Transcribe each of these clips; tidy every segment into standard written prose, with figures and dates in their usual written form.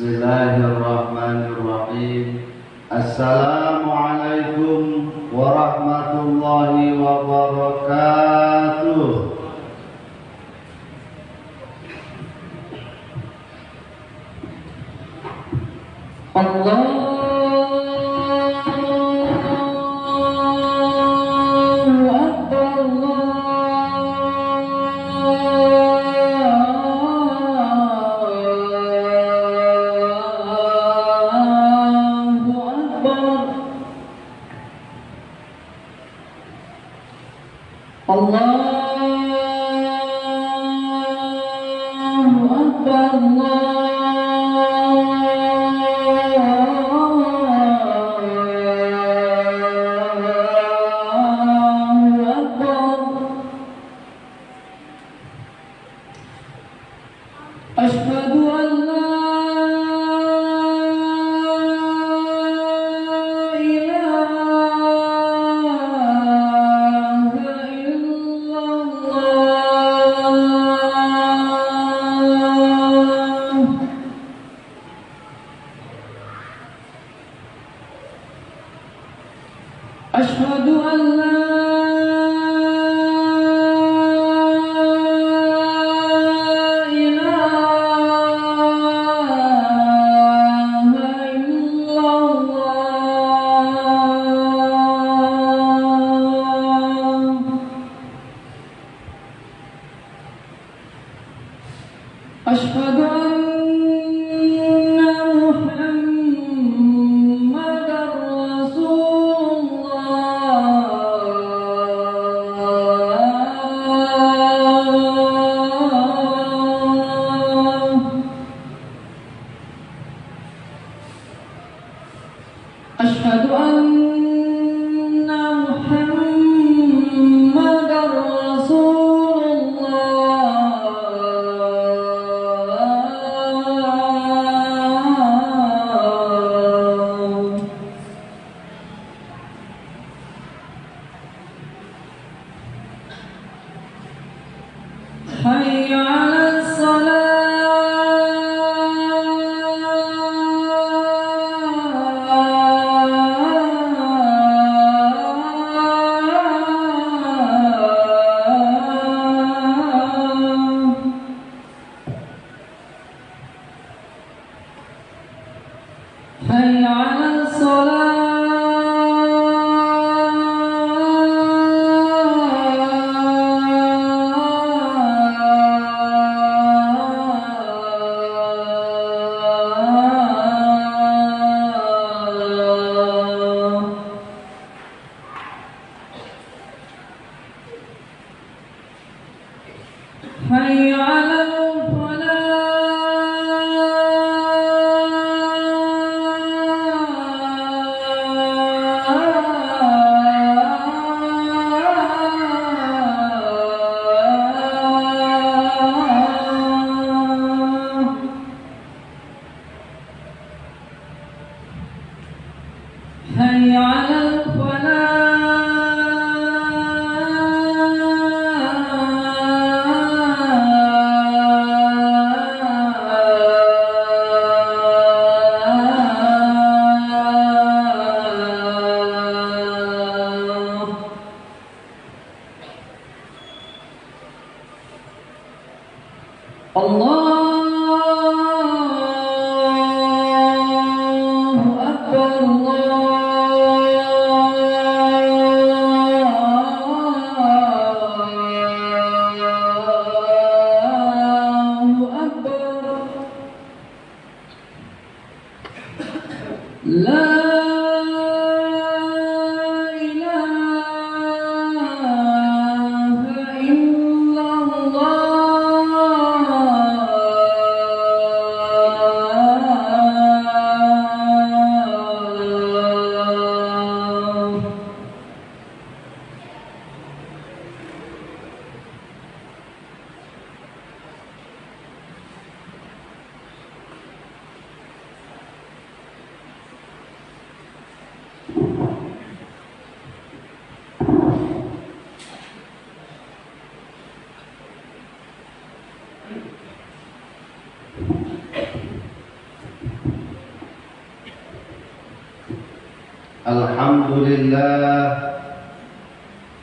Bismillahirrahmanirrahim. Assalamualaikum warahmatullahi wabarakatuh. Allah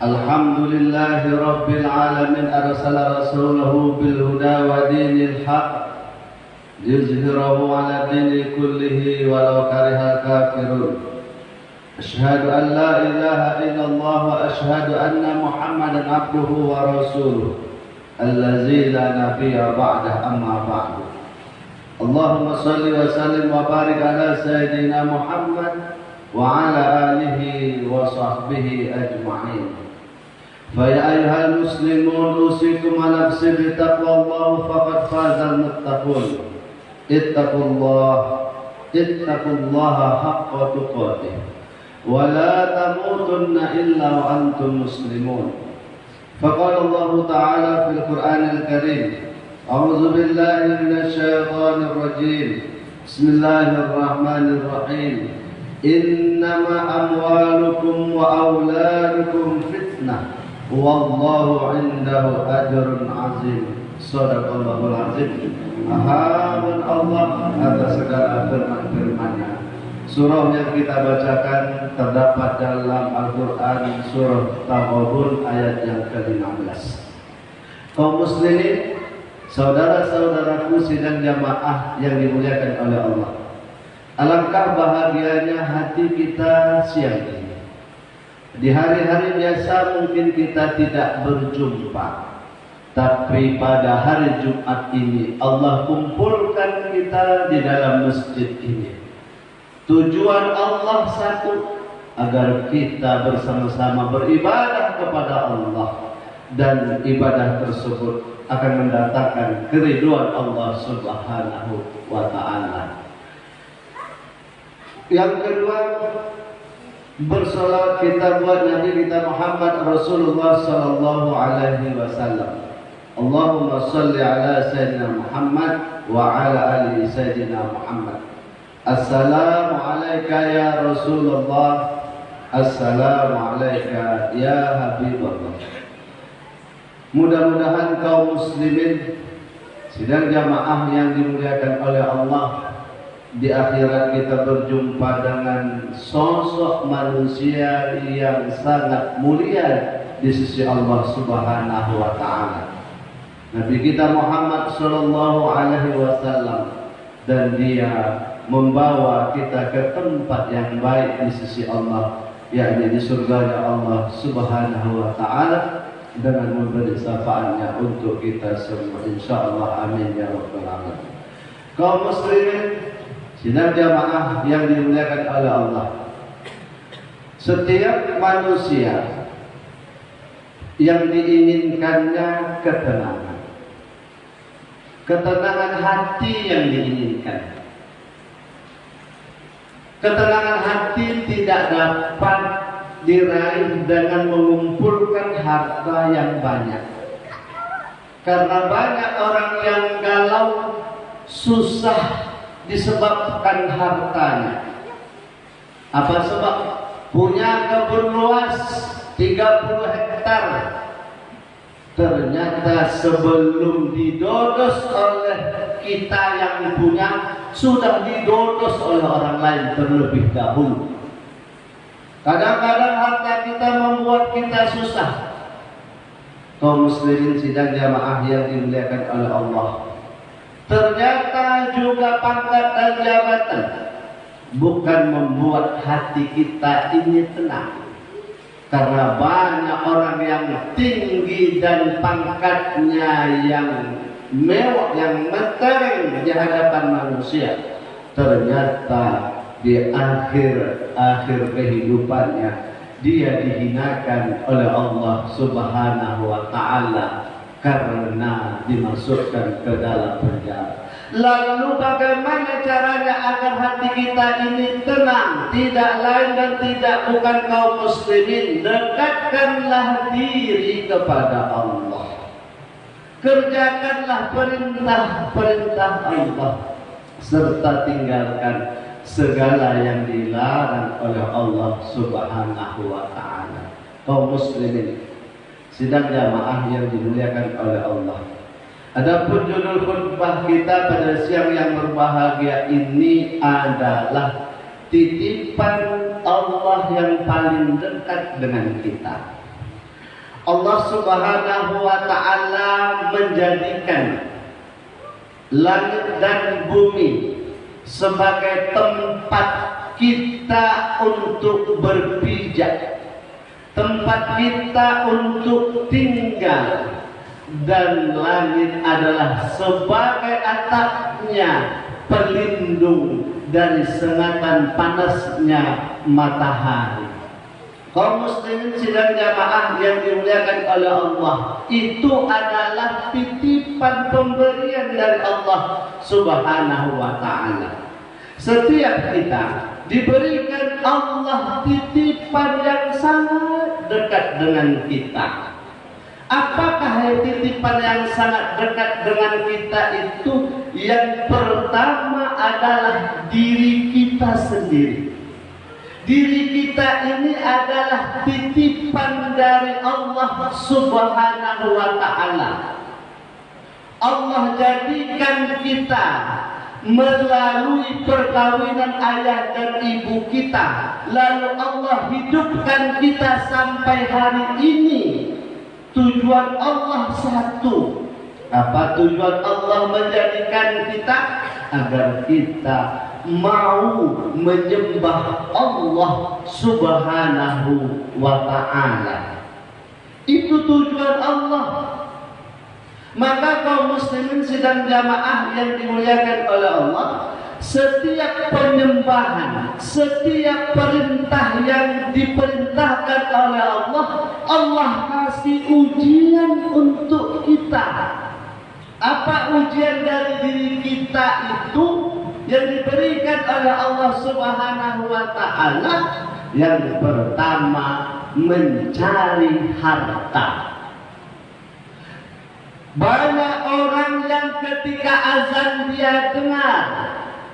Alhamdulillah Rabbil Alamin arsala rasulahu bil huda wa dinil haq liyuzhirahu ala dini kullihi walau karihal kafirun. Asyhadu an la ilaha illallah wa asyhadu anna Muhammadan abduhu wa rasuluh allazi la nabiyya ba'dah, amma ba'du. Allahumma salli wa sallim wa barik ala sayyidina Muhammad wa ala alihi wa sahbihi ajma'in. فيا أيها المسلمون أوصيكم ونفسي بتقوى الله فقد فاز المتقون. اتقوا الله حق تقاته ولا تموتن إلا وأنتم مسلمون. فقال الله تعالى في القرآن الكريم: أعوذ بالله من الشيطان الرجيم. بسم الله الرحمن الرحيم. إنما أموالكم وأولادكم فتنة wallahu indahu ajrun azim. Shadaqallahul azim. Ahamun Allah atas segala firman-firman-Nya. Surah yang kita bacakan terdapat dalam Al-Quran surah Taghabun ayat yang ke-15. Kaum muslimin, saudara-saudaraku sidang jamaah yang dimuliakan oleh Allah, alangkah bahagianya hati kita siang ini. Di hari-hari biasa mungkin kita tidak berjumpa, tapi pada hari Jumat ini Allah kumpulkan kita di dalam masjid ini. Tujuan Allah satu, agar kita bersama-sama beribadah kepada Allah, dan ibadah tersebut akan mendatangkan keridhaan Allah Subhanahu wa ta'ala. Yang kedua, bersolawat kita buat Nabi kita Muhammad Rasulullah sallallahu alaihi wasallam. Allahumma salli ala sayyidina Muhammad wa ala ali sayyidina Muhammad. Assalamu alayka ya Rasulullah. Assalamu alayka ya Habibullah. Mudah-mudahan kaum muslimin sidang jamaah yang dimuliakan oleh Allah, di akhirat kita berjumpa dengan sosok manusia yang sangat mulia di sisi Allah Subhanahu wa ta'ala, Nabi kita Muhammad sallallahu alaihi wasallam, dan dia membawa kita ke tempat yang baik di sisi Allah, yakni di surga Allah Subhanahu wa ta'ala, dengan memberi syafaatnya untuk kita semua, insyaallah. Amin ya rabbal alamin. Kaum muslimin sidang jamaah yang dimuliakan oleh Allah, setiap manusia yang diinginkannya ketenangan hati yang diinginkan. Ketenangan hati tidak dapat diraih dengan mengumpulkan harta yang banyak, karena banyak orang yang galau, susah disebabkan hartanya. Apa sebab? Punya kebun luas 30 hektar, ternyata sebelum didodos oleh kita yang punya, sudah didodos oleh orang lain terlebih dahulu. Kadang-kadang harta kita membuat kita susah. Kaum muslimin sidang jamaah yang dimuliakan oleh Allah, ternyata juga pangkat dan jabatan bukan membuat hati kita ini tenang. Karena banyak orang yang tinggi dan pangkatnya yang mewah, yang mentereng di hadapan manusia, ternyata di akhir kehidupannya dia dihinakan oleh Allah Subhanahu wa ta'ala karena dimasukkan ke dalam penjara. Lalu bagaimana caranya agar hati kita ini tenang? Tidak lain dan tidak bukan kaum muslimin, dekatkanlah diri kepada Allah, kerjakanlah perintah-perintah Allah, serta tinggalkan segala yang dilarang oleh Allah Subhanahu wa ta'ala. Kaum muslimin sidang jamaah yang dimuliakan oleh Allah, adapun judul khutbah kita pada siang yang berbahagia ini adalah titipan Allah yang paling dekat dengan kita. Allah Subhanahu wa ta'ala menjadikan langit dan bumi sebagai tempat kita untuk berpijak, tempat kita untuk tinggal, dan langit adalah sebagai atapnya pelindung dari sengatan panasnya matahari. Kaum muslimin sidang jamaah yang dimuliakan oleh Allah, itu adalah titipan pemberian dari Allah Subhanahu wa ta'ala. Setiap kita diberikan Allah titipan yang sangat dekat dengan kita. Apakah titipan yang sangat dekat dengan kita itu? Yang pertama adalah diri kita sendiri. Diri kita ini adalah titipan dari Allah Subhanahu wa ta'ala. Allah jadikan kita melalui perkawinan ayah dan ibu kita, lalu Allah hidupkan kita sampai hari ini. Tujuan Allah satu. Apa tujuan Allah menjadikan kita? Agar kita mau menyembah Allah Subhanahu wa ta'ala. Itu tujuan Allah. Maka kaum muslimin sidang jamaah yang dimuliakan oleh Allah, setiap penyembahan, setiap perintah yang diperintahkan oleh Allah, Allah kasih ujian untuk kita. Apa ujian dari diri kita itu yang diberikan oleh Allah Subhanahu wa ta'ala? Yang pertama, mencari harta. Banyak orang yang ketika azan dia dengar.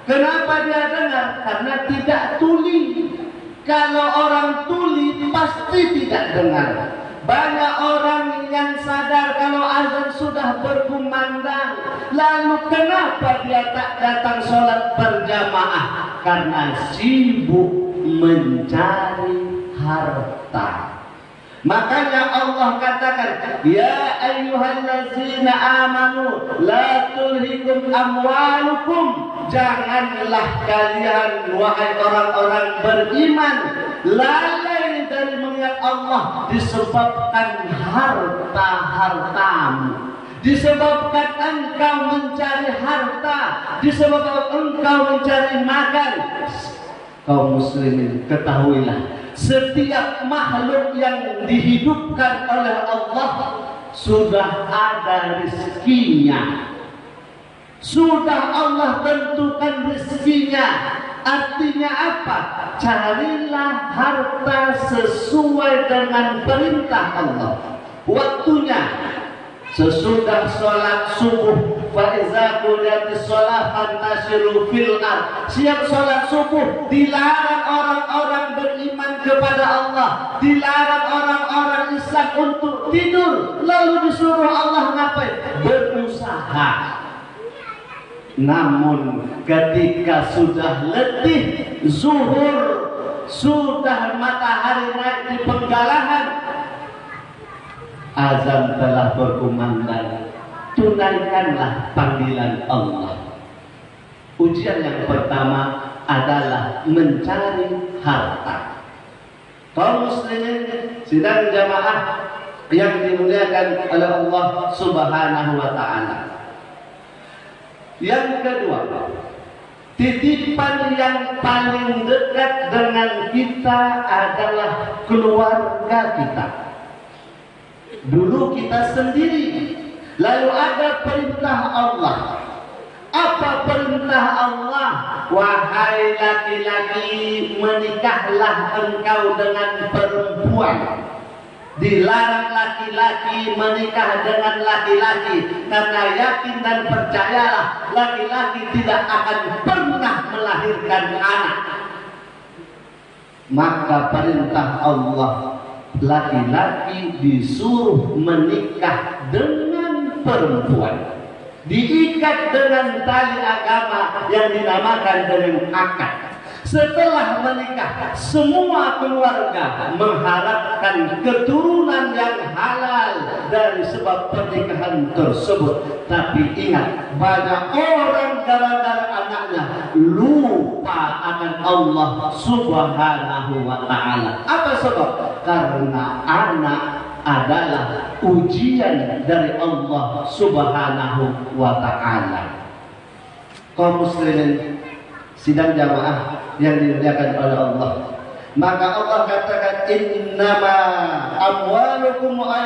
Kenapa dia dengar? Karena tidak tuli. Kalau orang tuli pasti tidak dengar. Banyak orang yang sadar kalau azan sudah berkumandang, lalu kenapa dia tak datang sholat berjamaah? Karena sibuk mencari harta. Makanya Allah katakan, ya ayyuhallazina amanu la tulhikum amwalukum, janganlah kalian wahai orang-orang beriman lalai dari mengingat Allah disebabkan harta-hartamu, disebabkan engkau mencari harta, disebabkan engkau mencari makan. Kaum muslimin, ketahuilah, setiap makhluk yang dihidupkan oleh Allah sudah ada rezekinya. Sudah Allah tentukan rezekinya. Artinya apa? Carilah harta sesuai dengan perintah Allah. Waktunya sesudah sholat subuh, faiza qudiyatis sholat fantashiru fil ard. Siap sholat subuh, dilarang orang-orang beriman kepada Allah, dilarang orang-orang Islam untuk tidur, lalu disuruh Allah ngapain? Berusaha. Namun ketika sudah letih, zuhur, sudah matahari naik di penggalangan, azan telah berkumandang, tunaikanlah panggilan Allah. Ujian yang pertama adalah mencari harta. Kaum muslimin sidang jamaah yang dimuliakan oleh Allah Subhanahu wa ta'ala. Yang kedua, titipan yang paling dekat dengan kita adalah keluarga kita. Dulu kita sendiri, lalu ada perintah Allah. Apa perintah Allah? Wahai laki-laki, menikahlah engkau dengan perempuan. Dilarang laki-laki menikah dengan laki-laki, karena yakin dan percayalah, laki-laki tidak akan pernah melahirkan anak. Maka perintah Allah, laki-laki disuruh menikah dengan perempuan, diikat dengan tali agama yang dinamakan dengan akad. setelah menikah semua keluarga mengharapkan keturunan yang halal dari sebab pernikahan tersebut. Tapi ingat, banyak orang gara-gara anaknya lupa akan Allah Subhanahu wa ta'ala. Apa sebab? Karena anak adalah ujian dari Allah Subhanahu wa ta'ala. Kaum muslimin sidang jamaah yang dimuliakan oleh Allah, maka Allah katakan innama amwalukum wa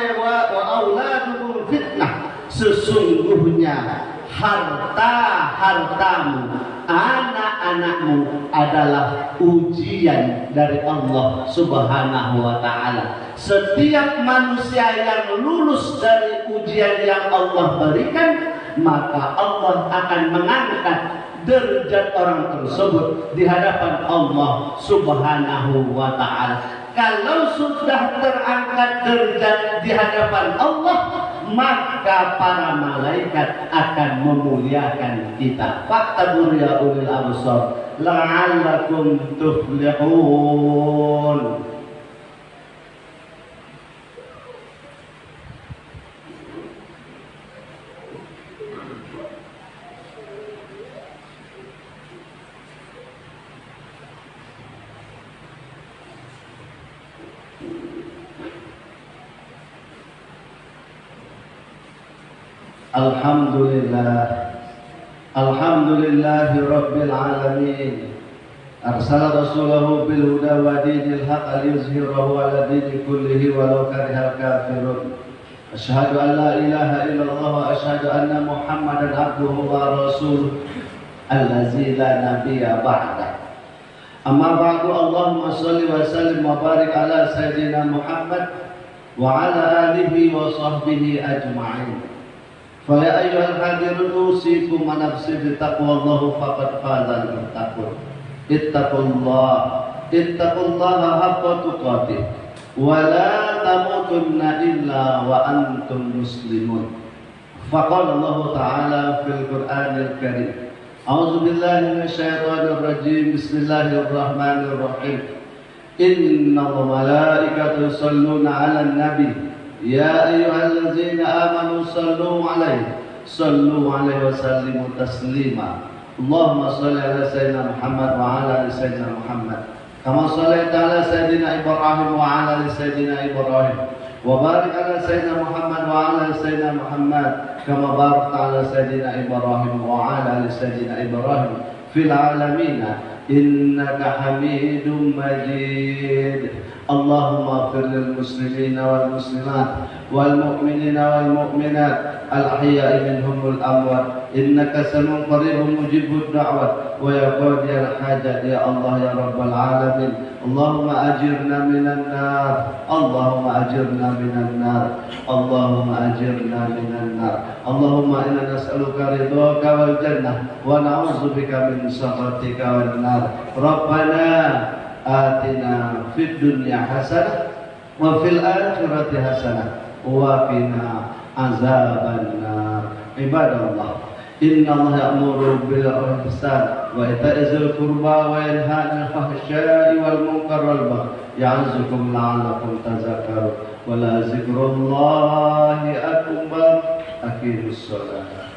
auladukum fitnah, sesungguhnya harta-hartamu, anak-anakmu adalah ujian dari Allah Subhanahu wa ta'ala. Setiap manusia yang lulus dari ujian yang Allah berikan, maka Allah akan mengangkat derajat orang tersebut di hadapan Allah Subhanahu wa ta'ala. Kalau sudah terangkat derajat di hadapan Allah, maka para malaikat akan memuliakan kita. Faktabur ya ulil absar la'allakum tuflihun. Alhamdulillah, alhamdulillahi rabbil alamin. Arsala rasulahu bil huda wa dinil haqq liyuzhirahu ala dini kullihi walau karihal kafirun. Asyhadu an la ilaha illallah wa asyhadu anna Muhammadan abduhu wa rasuluh allazi la nabiyya ba'da. Amma ba'du, Allahumma shalli wa sallim wa barik ala sayyidina Muhammad wa ala alihi wa sahbihi ajma'in. Faya ayyuhal hadirun usikum wa nafsi bitaqwallahu faqad fazal muttaqun. Ittaqullaha haqqa tuqatih wa la tamutunna illa wa antum muslimun. Faqala Allah ta'ala fil Qur'anil Karim. A'udzu billahi minasyaitonir rajim. Bismillahirrahmanirrahim. Innallaha wa malaikatahu yusholluna 'alan nabi. Ya ayyuhallazina amanu sallu alaihi wa sallimu taslima. Allahumma salli ala sayyidina Muhammad wa ala ali sayyidina Muhammad kama shallaita ala sayyidina Ibrahim wa ala ali sayyidina Ibrahim wa barik ala sayyidina Muhammad wa ala ali sayyidina Muhammad kama barakta ala sayyidina Ibrahim wa ala ali sayyidina Ibrahim fil alamin innaka Hamidum Majid. Allahumma ighfir lil muslimina wal muslimat wal mu'minina wal mu'minat al ahya'i minhum wal amwat innaka sami'un qaribun mujibud da'wat wa ya qadiyal hajat ya Allah ya rabbal alamin. Allahumma ajirna minan nar, Allahumma ajirna minan nar, Allahumma ajirna minan nar. Allahumma inna nas'aluka ridhaka wal jannah wa na'udzubika min sakhatika wan nar. Rabbana atina fid dunya hasanah wa fil akhirati hasanah wa qina azabannar. Ibadallah, inna Allah ya'muru bil ihsan wa ita'i dzil qurba wa yanha 'anil fahsya'i wal munkar wal baghi ya'idzukum la'allakum tadhakkarun. Wa la zikrullahi akbar. Aqimus shalah.